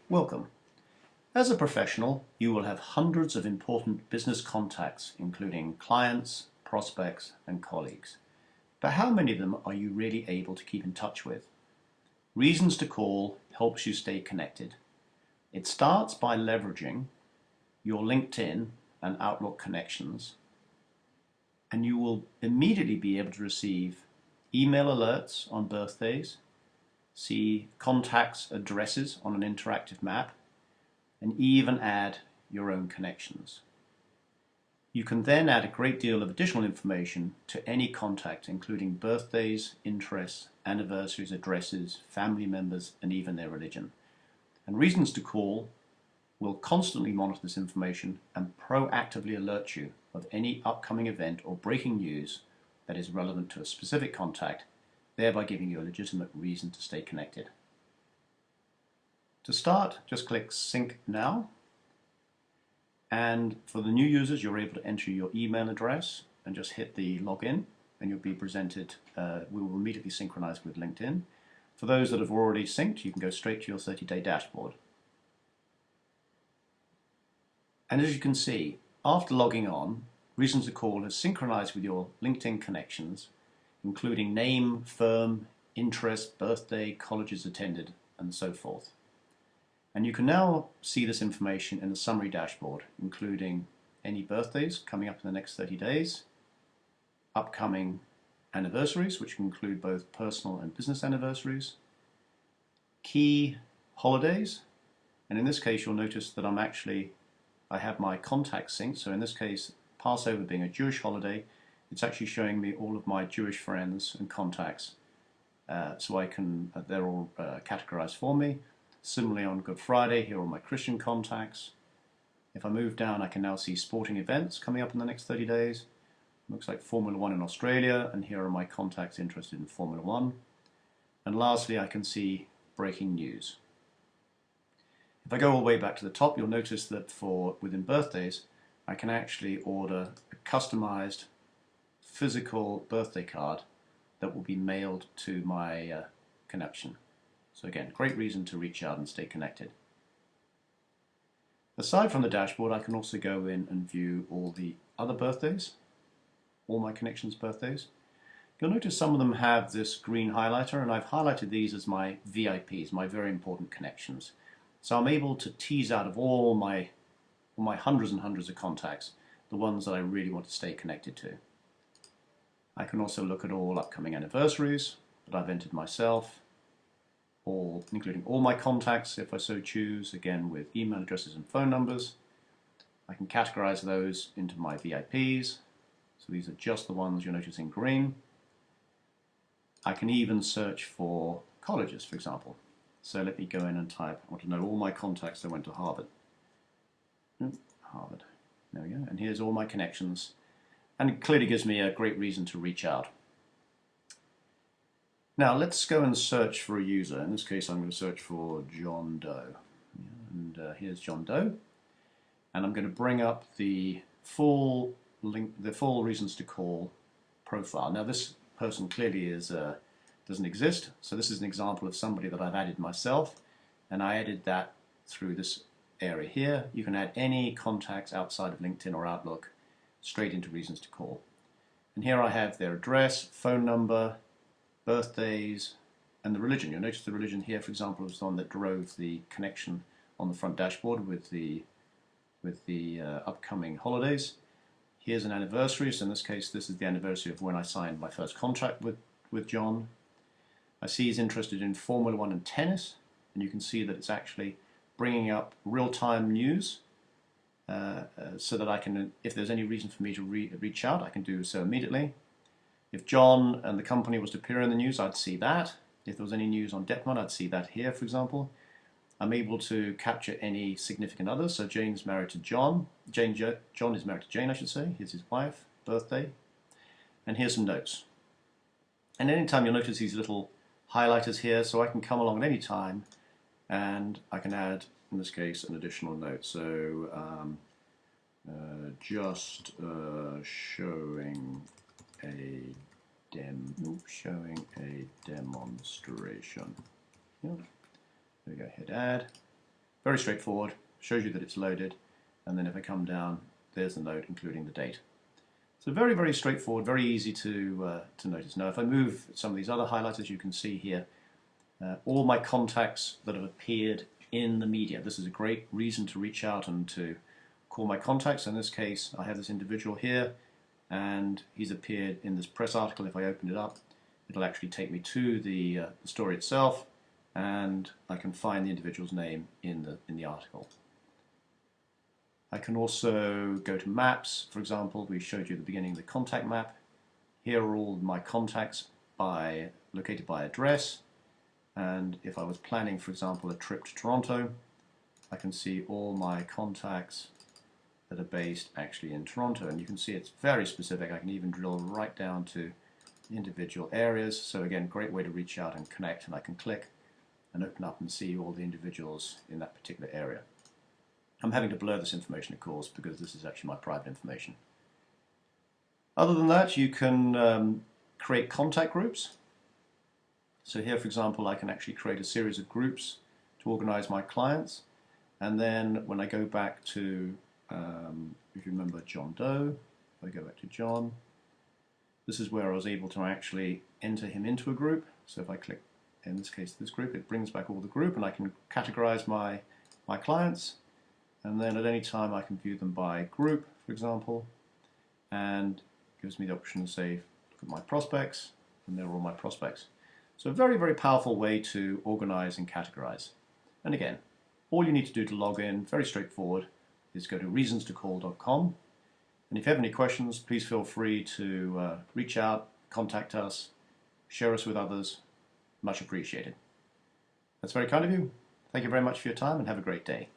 Welcome. As a professional, you will have hundreds of important business contacts, including clients, prospects, and colleagues. But how many of them are you really able to keep in touch with? Reasons to Call helps you stay connected. It starts by leveraging your LinkedIn and Outlook connections, and you will immediately be able to receive email alerts on birthdays, see contacts' addresses on an interactive map, and even add your own connections. You can then add a great deal of additional information to any contact, including birthdays, interests, anniversaries, addresses, family members, and even their religion. And Reasons to Call will constantly monitor this information and proactively alert you of any upcoming event or breaking news that is relevant to a specific contact, thereby giving you a legitimate reason to stay connected. To start, just click Sync Now. And for the new users, you're able to enter your email address and just hit the login, and you'll be presented, we will immediately synchronize with LinkedIn. For those that have already synced, you can go straight to your 30-day dashboard. And as you can see, after logging on, Reasons to Call has synchronized with your LinkedIn connections, including name, firm, interest, birthday, colleges attended, and so forth. And you can now see this information in the summary dashboard, including any birthdays coming up in the next 30 days, upcoming anniversaries, which can include both personal and business anniversaries, key holidays, and in this case you'll notice that I have my contacts synced. So in this case, Passover being a Jewish holiday, it's actually showing me all of my Jewish friends and contacts, so they're all categorized for me. Similarly on Good Friday, here are my Christian contacts. If I move down, I can now see sporting events coming up in the next 30 days. Looks like Formula 1 in Australia, and here are my contacts interested in Formula 1. And lastly, I can see breaking news. If I go all the way back to the top, you'll notice that within birthdays, I can actually order a customized physical birthday card that will be mailed to my connection. So again, great reason to reach out and stay connected. Aside from the dashboard, I can also go in and view all the other birthdays, all my connections' birthdays. You'll notice some of them have this green highlighter, and I've highlighted these as my VIPs, my very important connections. So I'm able to tease out of all my hundreds and hundreds of contacts, the ones that I really want to stay connected to. I can also look at all upcoming anniversaries that I've entered myself, including all my contacts if I so choose, again with email addresses and phone numbers. I can categorize those into my VIPs, so these are just the ones you'll notice in green. I can even search for colleges, for example. So let me go in and type, I want to know all my contacts that went to Harvard. Harvard, there we go, and here's all my connections, and it clearly gives me a great reason to reach out. Now let's go and search for a user. In this case I'm going to search for John Doe. And here's John Doe. And I'm going to bring up the full Reasons to Call profile. Now this person clearly doesn't exist, so this is an example of somebody that I've added myself, and I added that through this area here. You can add any contacts outside of LinkedIn or Outlook straight into Reasons to Call. And here I have their address, phone number, birthdays, and the religion. You'll notice the religion here, for example, was the one that drove the connection on the front dashboard with the upcoming holidays. Here's an anniversary, so in this case this is the anniversary of when I signed my first contract with John. I see he's interested in Formula 1 and tennis, and you can see that it's actually bringing up real-time news, so that I can, if there's any reason for me to reach out, I can do so immediately. If John and the company was to appear in the news, I'd see that. If there was any news on Detmon, I'd see that here, for example. I'm able to capture any significant others. So Jane's married to John. John is married to Jane, I should say. Here's his wife, birthday. And here's some notes. And anytime you'll notice these little highlighters here, so I can come along at any time and I can add, in this case, an additional note. So just showing a demonstration. Yeah. There we go, hit add, Very straightforward, shows you that it's loaded, and then if I come down, there's the note including the date. So very, very straightforward, very easy to notice. Now if I move some of these other highlighters, you can see here all my contacts that have appeared in the media. This is a great reason to reach out and to call my contacts. In this case, I have this individual here, and he's appeared in this press article. If I open it up, it'll actually take me to the story itself, and I can find the individual's name in the article. I can also go to maps. For example, we showed you at the beginning the contact map. Here are all my contacts located by address, and if I was planning, for example, a trip to Toronto, I can see all my contacts that are based actually in Toronto, and you can see it's very specific. I can even drill right down to individual areas. So again, great way to reach out and connect, and I can click and open up and see all the individuals in that particular area. I'm having to blur this information, of course, because this is actually my private information. Other than that, you can create contact groups. So here, for example, I can actually create a series of groups to organize my clients, and then when I go back to if you remember John Doe, if I go back to John, this is where I was able to actually enter him into a group. So if I click, in this case, this group, it brings back all the group, and I can categorize my clients, and then at any time I can view them by group, for example, and gives me the option to say, look at my prospects, and they're all my prospects. So a very, very powerful way to organize and categorize. And again, all you need to do to log in, very straightforward, is go to Reasons2Call.com. And if you have any questions, please feel free to reach out, contact us, share us with others. Much appreciated. That's very kind of you. Thank you very much for your time, and have a great day.